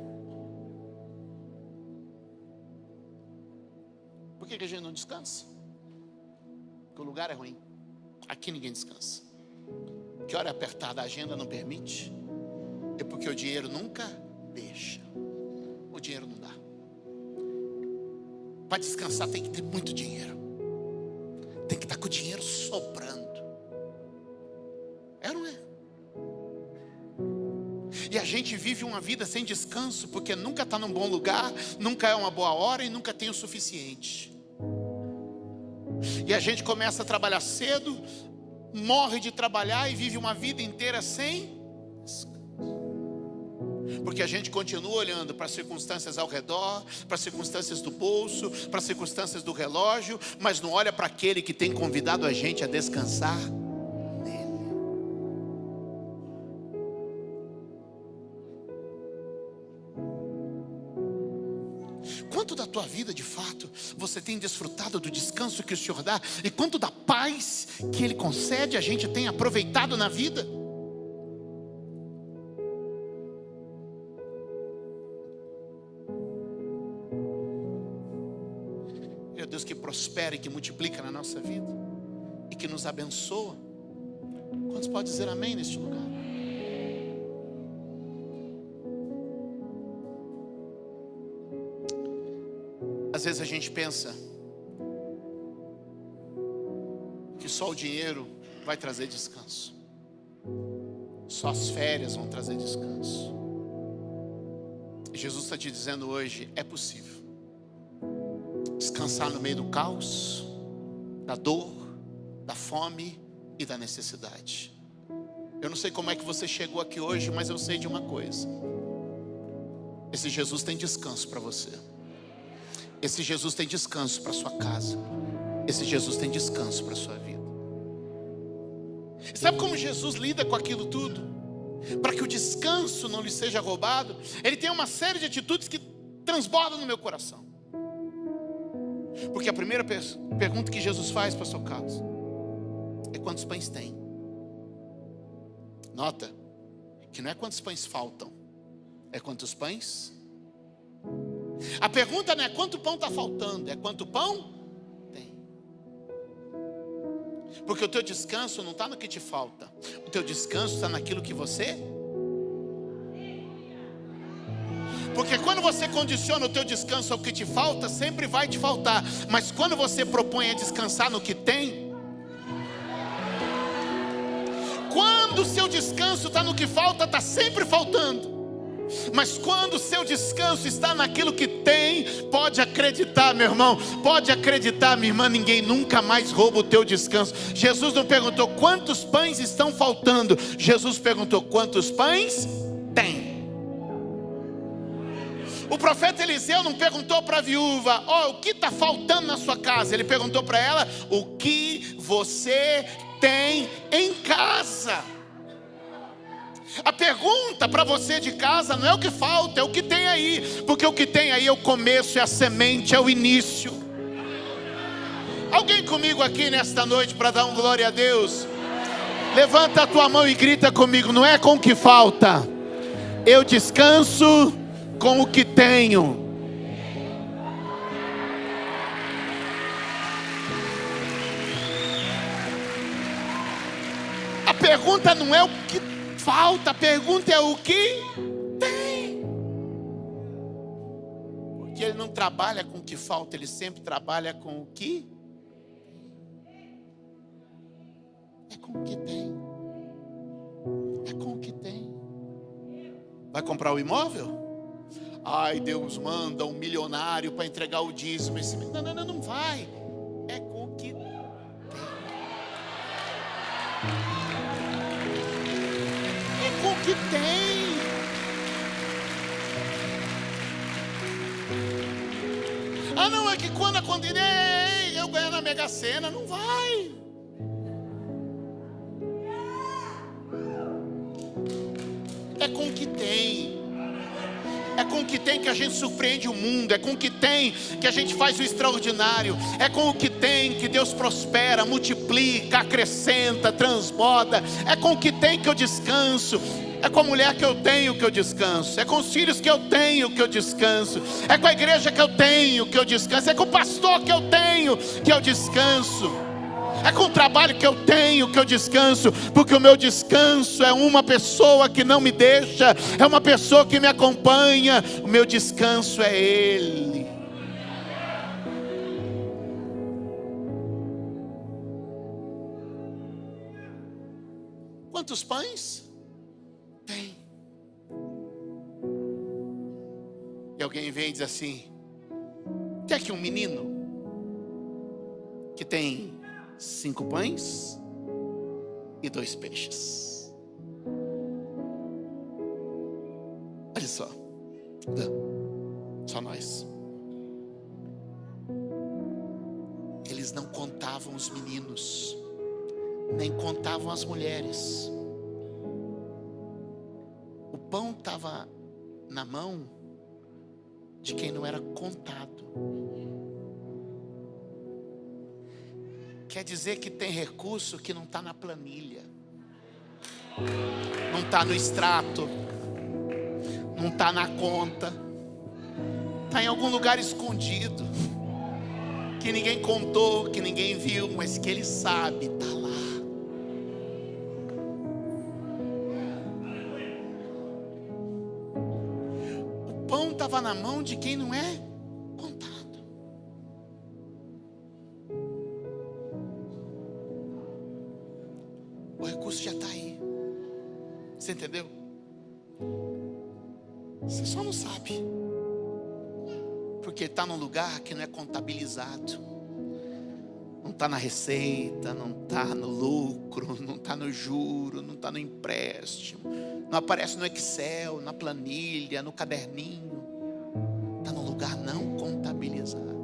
Por que a gente não descansa? Porque o lugar é ruim. Aqui ninguém descansa. Que hora apertada, a agenda não permite. É porque o dinheiro nunca deixa. O dinheiro não dá. Para descansar tem que ter muito dinheiro. Tem que estar com o dinheiro sobrando. É ou não é? E a gente vive uma vida sem descanso, porque nunca está num bom lugar, nunca é uma boa hora e nunca tem o suficiente. E a gente começa a trabalhar cedo, morre de trabalhar e vive uma vida inteira sem descanso. Porque a gente continua olhando para as circunstâncias ao redor, para as circunstâncias do bolso, para as circunstâncias do relógio, mas não olha para aquele que tem convidado a gente a descansar nele. Quanto da tua vida, de fato, você tem desfrutado do descanso que o Senhor dá? E quanto da paz que Ele concede a gente tem aproveitado na vida? Deus que prospera e que multiplica na nossa vida e que nos abençoa. Quantos podem dizer amém neste lugar? Às vezes a gente pensa que só o dinheiro vai trazer descanso, só as férias vão trazer descanso. E Jesus está te dizendo hoje: é possível descansar no meio do caos, da dor, da fome e da necessidade. Eu não sei como é que você chegou aqui hoje, mas eu sei de uma coisa: esse Jesus tem descanso para você. Esse Jesus tem descanso para sua casa. Esse Jesus tem descanso para sua vida. Sabe como Jesus lida com aquilo tudo? Para que o descanso não lhe seja roubado, Ele tem uma série de atitudes que transbordam no meu coração. Porque a primeira pergunta que Jesus faz para a sua casa é: quantos pães tem? Nota que não é quantos pães faltam, é quantos pães. A pergunta não é quanto pão está faltando, é quanto pão tem. Porque o teu descanso não está no que te falta, o teu descanso está naquilo que você. Porque quando você condiciona o teu descanso ao que te falta, sempre vai te faltar. Mas quando você propõe a descansar no que tem, Quando o seu descanso está no que falta, está sempre faltando. Mas quando o seu descanso está naquilo que tem, pode acreditar, meu irmão, pode acreditar, minha irmã, ninguém nunca mais rouba o teu descanso. Jesus não perguntou quantos pães estão faltando, Jesus perguntou quantos pães tem. O profeta Eliseu não perguntou para a viúva, o que está faltando na sua casa? Ele perguntou para ela, o que você tem em casa? A pergunta para você de casa não é o que falta, é o que tem aí. Porque o que tem aí é o começo, é a semente, é o início. Alguém comigo aqui nesta noite para dar um glória a Deus? Levanta a tua mão e grita comigo, não é com o que falta, eu descanso com o que tenho. A pergunta não é o que falta, a pergunta é o que tem. Porque ele não trabalha com o que falta, ele sempre trabalha com o que é, com o que tem. É com o que tem. Vai comprar o imóvel? Ai, Deus manda um milionário para entregar o dízimo. Não vai. É com o que tem. É com o que tem. Não, é que quando eu ganhar na Mega Sena, não vai. É com o que tem. É com o que tem que a gente surpreende o mundo. É com o que tem que a gente faz o extraordinário. É com o que tem que Deus prospera, multiplica, acrescenta, transborda. É com o que tem que eu descanso. É com a mulher que eu tenho que eu descanso. É com os filhos que eu tenho que eu descanso. É com a igreja que eu tenho que eu descanso. É com o pastor que eu tenho que eu descanso. É com o trabalho que eu tenho que eu descanso, porque o meu descanso é uma pessoa que não me deixa, é uma pessoa que me acompanha. O meu descanso é Ele. Quantos pães? Tem. E alguém vem e diz assim: quer que um menino que tem 5 pães e 2 peixes. Olha só. Só nós. Eles não contavam os meninos, nem contavam as mulheres. O pão estava na mão de quem não era contado. Quer dizer que tem recurso que não está na planilha, não está no extrato, não está na conta, está em algum lugar escondido, que ninguém contou, que ninguém viu, mas que Ele sabe, está lá. O pão estava na mão de quem não é contado. O recurso já está aí. Você entendeu? Você só não sabe. Porque está num lugar que não é contabilizado. Não está na receita, não está no lucro, não está no juro, não está no empréstimo. Não aparece no Excel, na planilha, no caderninho. Está num lugar não contabilizado.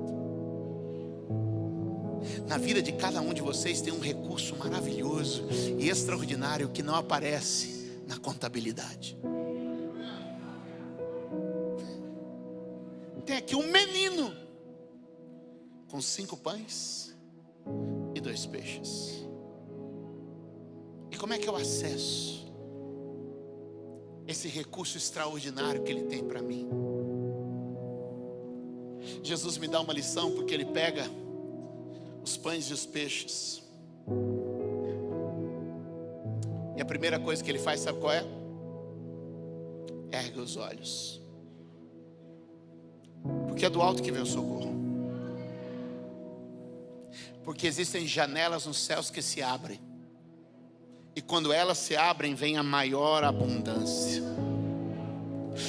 Na vida de cada um de vocês tem um recurso maravilhoso e extraordinário que não aparece na contabilidade. Tem aqui um menino com 5 pães e 2 peixes. E como é que eu acesso esse recurso extraordinário que Ele tem para mim? Jesus me dá uma lição, porque Ele pega os pães e os peixes, e a primeira coisa que Ele faz, sabe qual é? Ergue os olhos, porque é do alto que vem o socorro. Porque existem janelas nos céus que se abrem, E quando elas se abrem, vem a maior abundância.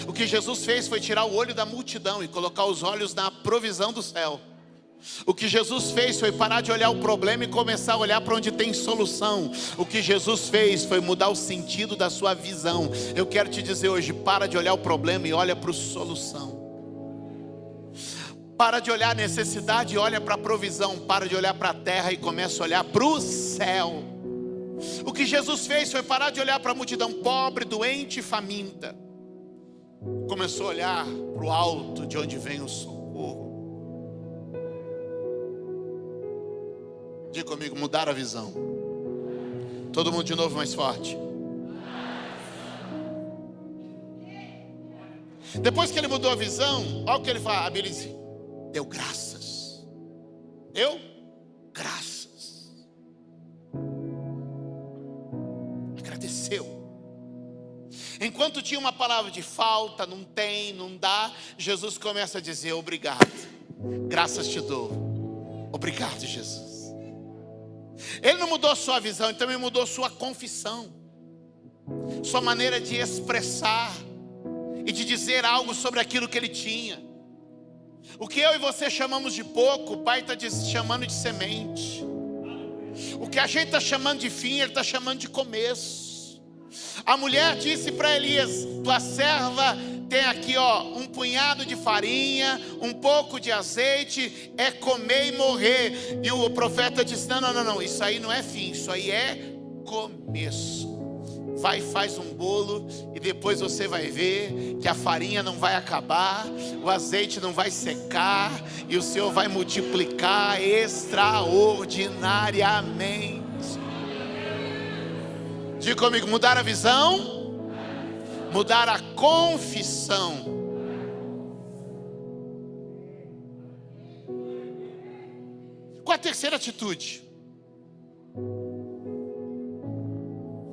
O que Jesus fez foi tirar o olho da multidão e colocar os olhos na provisão do céu. O que Jesus fez foi parar de olhar o problema e começar a olhar para onde tem solução. O que Jesus fez foi mudar o sentido da sua visão. Eu quero te dizer hoje, para de olhar o problema e olha para a solução. Para de olhar a necessidade e olha para a provisão. Para de olhar para a terra e começa a olhar para o céu. O que Jesus fez foi parar de olhar para a multidão pobre, doente e faminta. Começou a olhar para o alto, de onde vem o socorro. Diga comigo, mudar a visão. Todo mundo de novo, mais forte. Depois que ele mudou a visão, olha o que ele fala. A Bíblia diz, deu graças. Deu graças. Agradeceu. Enquanto tinha uma palavra de falta, não tem, não dá, Jesus começa a dizer, obrigado. Graças te dou. Obrigado, Jesus. Ele não mudou sua visão, ele também mudou sua confissão, sua maneira de expressar e de dizer algo sobre aquilo que ele tinha. O que eu e você chamamos de pouco, o Pai está chamando de semente. O que a gente está chamando de fim, ele está chamando de começo. A mulher disse para Elias, tua serva tem aqui um punhado de farinha, um pouco de azeite, é comer e morrer. E o profeta disse, não, isso aí não é fim, isso aí é começo. Vai e faz um bolo e depois você vai ver que a farinha não vai acabar, o azeite não vai secar e o Senhor vai multiplicar extraordinariamente. Diga comigo, mudar a visão. Mudar a confissão. Qual a terceira atitude?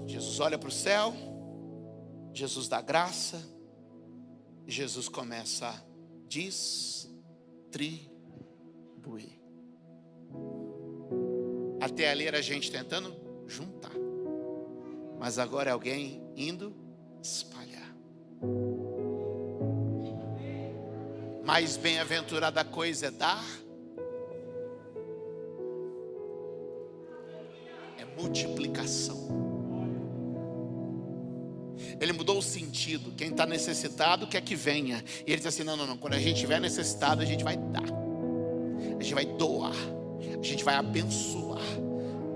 Jesus olha para o céu, Jesus dá graça, e Jesus começa a distribuir. Até ali era a gente tentando juntar, mas agora é alguém indo espalhar. Mais bem-aventurada coisa é dar, é multiplicação. Ele mudou o sentido. Quem está necessitado quer que venha. E ele diz assim, não, quando a gente estiver necessitado, a gente vai dar, a gente vai doar, a gente vai abençoar,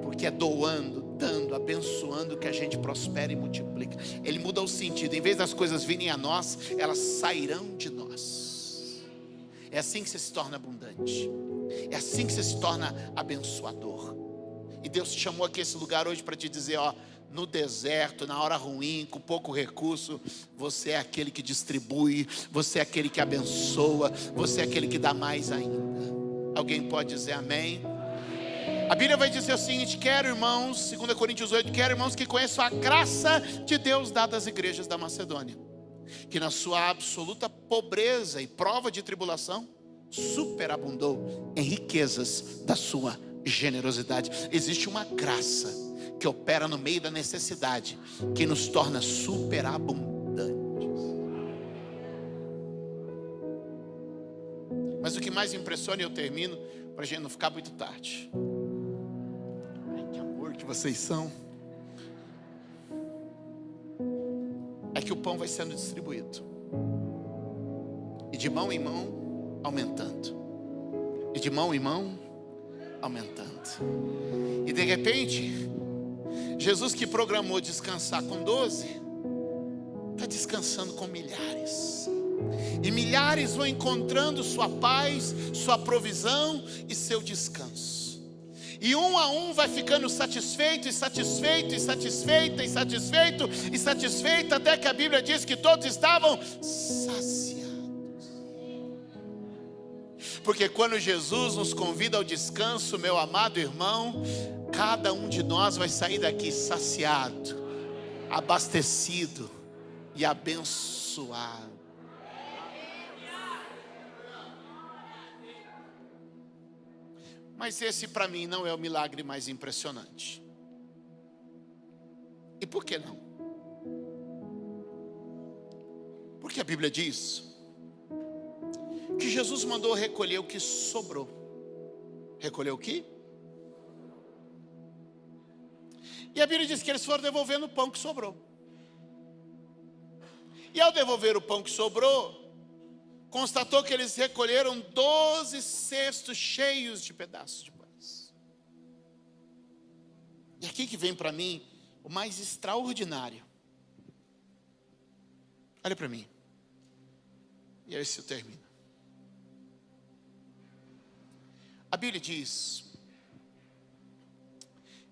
porque é doando, dando, abençoando que a gente prospera e multiplica. Ele muda o sentido. Em vez das coisas virem a nós, elas sairão de nós. É assim que você se torna abundante. É assim que você se torna abençoador. E Deus te chamou aqui a esse lugar hoje para te dizer, no deserto, na hora ruim, com pouco recurso, você é aquele que distribui, você é aquele que abençoa, você é aquele que dá mais ainda. Alguém pode dizer amém? A Bíblia vai dizer o seguinte, quero irmãos, 2 Coríntios 8, quero irmãos que conheçam a graça de Deus dada às igrejas da Macedônia, que na sua absoluta pobreza e prova de tribulação, superabundou em riquezas da sua generosidade. Existe uma graça que opera no meio da necessidade, que nos torna superabundantes. Mas o que mais impressiona, e eu termino, para a gente não ficar muito tarde. Ai, que amor que vocês são. É que o pão vai sendo distribuído. E de mão em mão, aumentando. E de mão em mão, aumentando. E de repente, Jesus que programou descansar com 12, está descansando com milhares. E milhares vão encontrando sua paz, sua provisão e seu descanso. E um a um vai ficando satisfeito, e satisfeito, e satisfeito, e satisfeito, e satisfeito, até que a Bíblia diz que todos estavam saciados. Porque quando Jesus nos convida ao descanso, meu amado irmão, cada um de nós vai sair daqui saciado, abastecido e abençoado. Mas esse para mim não é o milagre mais impressionante. E por que não? Porque a Bíblia diz que Jesus mandou recolher o que sobrou. Recolher o que? E a Bíblia diz que eles foram devolvendo o pão que sobrou. E ao devolver o pão que sobrou, constatou que eles recolheram 12 cestos cheios de pedaços de pães. E aqui que vem para mim o mais extraordinário. Olha para mim. E aí eu termino. A Bíblia diz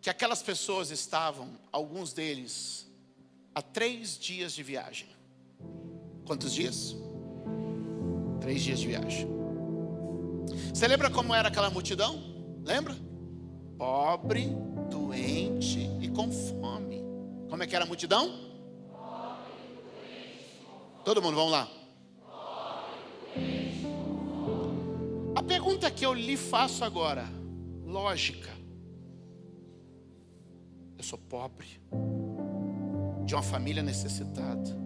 que aquelas pessoas estavam, alguns deles, há 3 dias de viagem. Quantos dias? 3 dias de viagem. Você lembra como era aquela multidão? Lembra? Pobre, doente e com fome. Como é que era a multidão? Pobre, doente, com fome. Todo mundo, vamos lá. Pobre, doente, com fome. A pergunta que eu lhe faço agora, lógica. Eu sou pobre, de uma família necessitada.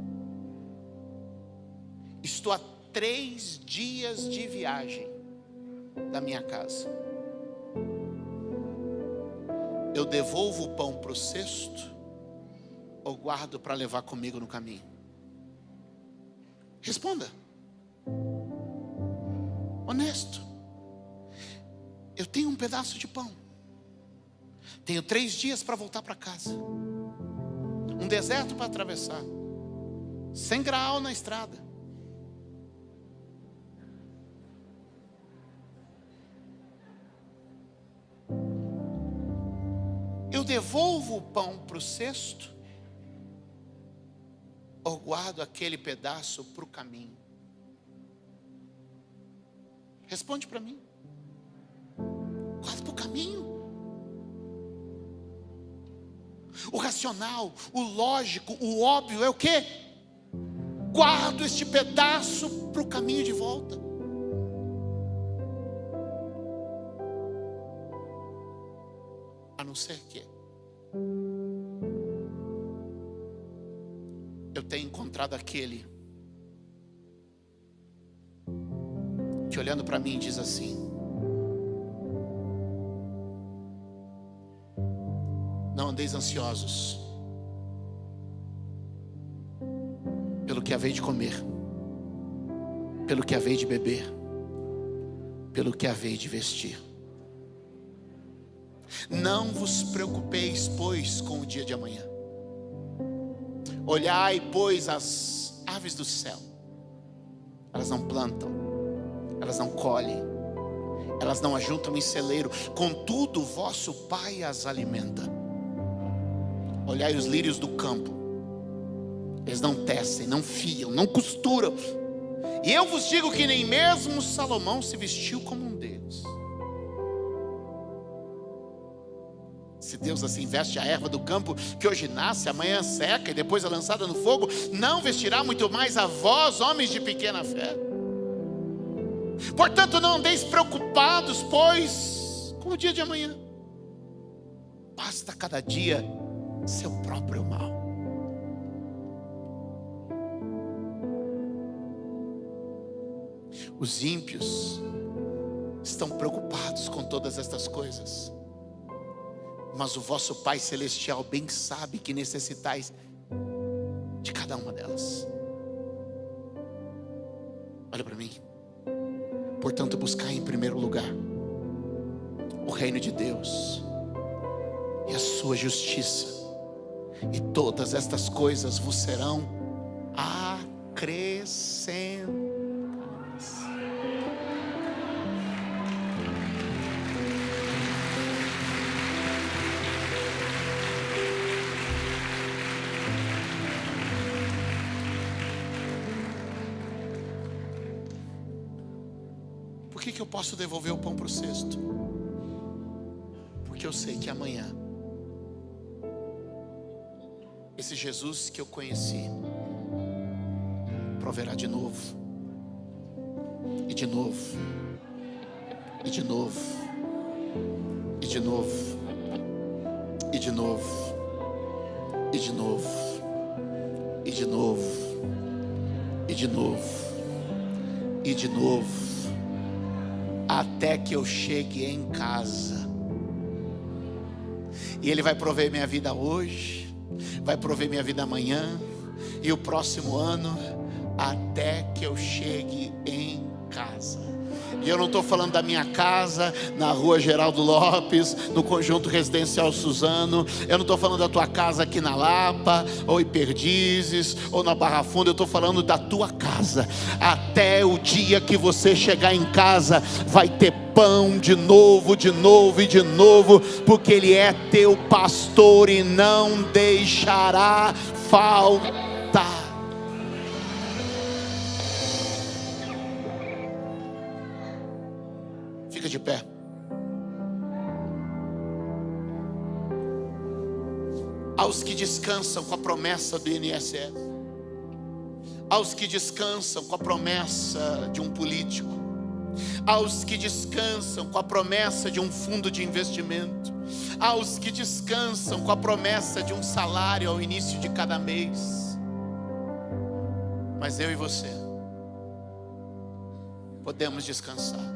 Estou há 3 dias de viagem da minha casa. Eu devolvo o pão para o cesto ou guardo para levar comigo no caminho? Responda. Honesto. Eu tenho um pedaço de pão. Tenho 3 dias para voltar para casa. Um deserto para atravessar. Sem graal na estrada. Eu devolvo o pão para o cesto ou guardo aquele pedaço para o caminho? Responde para mim. Guardo para o caminho. O racional, o lógico, o óbvio é o quê? Guardo este pedaço para o caminho de volta. A não ser que eu tenha encontrado aquele que olhando para mim diz assim: não andeis ansiosos pelo que havei de comer, pelo que havei de beber, pelo que havei de vestir. Não vos preocupeis, pois, com o dia de amanhã. Olhai, pois, as aves do céu. Elas não plantam, elas não colhem, elas não ajuntam em celeiro, contudo o vosso Pai as alimenta. Olhai os lírios do campo. Eles não tecem, não fiam, não costuram. E eu vos digo que nem mesmo Salomão se vestiu como um deles. Se Deus assim veste a erva do campo, que hoje nasce, amanhã seca e depois é lançada no fogo, não vestirá muito mais a vós, homens de pequena fé? Portanto, não andeis preocupados, pois, com o dia de amanhã. Basta cada dia seu próprio mal. Os ímpios estão preocupados com todas estas coisas, mas o vosso Pai Celestial bem sabe que necessitais de cada uma delas. Olha para mim. Portanto, buscai em primeiro lugar o reino de Deus e a sua justiça, e todas estas coisas vos serão acrescentadas. Por que eu posso devolver o pão para o cesto? Porque eu sei que amanhã esse Jesus que eu conheci proverá de novo, e de novo, e de novo, e de novo, e de novo, E de novo, e de novo, e de novo, e de novo, até que eu chegue em casa. E Ele vai prover minha vida hoje, vai prover minha vida amanhã e o próximo ano, até que eu chegue em casa. E eu não estou falando da minha casa na rua Geraldo Lopes, no conjunto residencial Suzano. Eu não estou falando da tua casa aqui na Lapa, ou em Perdizes, ou na Barra Funda. Eu estou falando da tua casa. Até o dia que você chegar em casa, vai ter pão de novo, de novo e de novo, porque Ele é teu pastor e não deixará faltar. Fica de pé. Aos que descansam com a promessa do INSS, aos que descansam com a promessa de um político, aos que descansam com a promessa de um fundo de investimento, aos que descansam com a promessa de um salário ao início de cada mês. Mas eu e você podemos descansar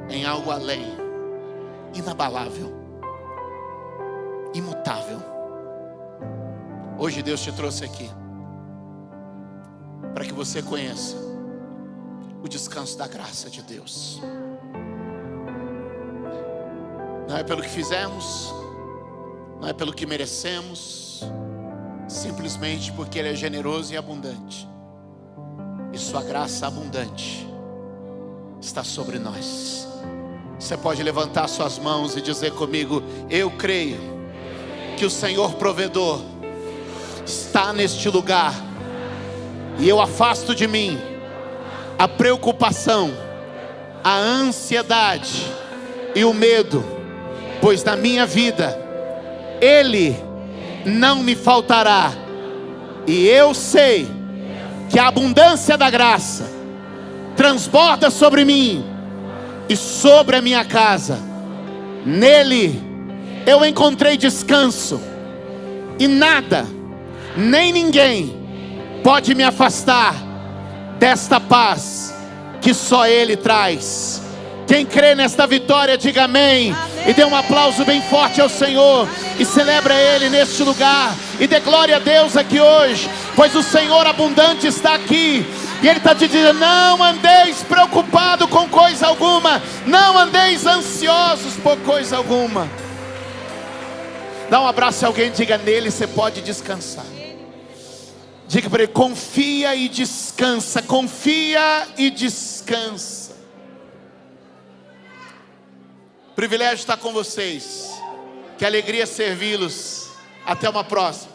em algo além, inabalável, imutável. Hoje Deus te trouxe aqui para que você conheça o descanso da graça de Deus. Não é pelo que fizemos, não é pelo que merecemos, simplesmente porque Ele é generoso e abundante, e sua graça abundante está sobre nós. Você pode levantar suas mãos e dizer comigo: eu creio que o Senhor provedor está neste lugar, e eu afasto de mim a preocupação, a ansiedade e o medo, pois na minha vida Ele não me faltará, e eu sei que a abundância da graça transborda sobre mim e sobre a minha casa. Nele eu encontrei descanso, e nada, nem ninguém pode me afastar desta paz que só Ele traz. Quem crê nesta vitória, diga amém. E dê um aplauso bem forte ao Senhor, e celebra Ele neste lugar, e dê glória a Deus aqui hoje, pois o Senhor abundante está aqui. E Ele está te dizendo: não andeis preocupado com coisa alguma, não andeis ansiosos por coisa alguma. Dá um abraço a alguém e diga: nele você pode descansar. Diga para ele: confia e descansa, confia e descansa. Privilégio estar com vocês, que alegria servi-los. Até uma próxima.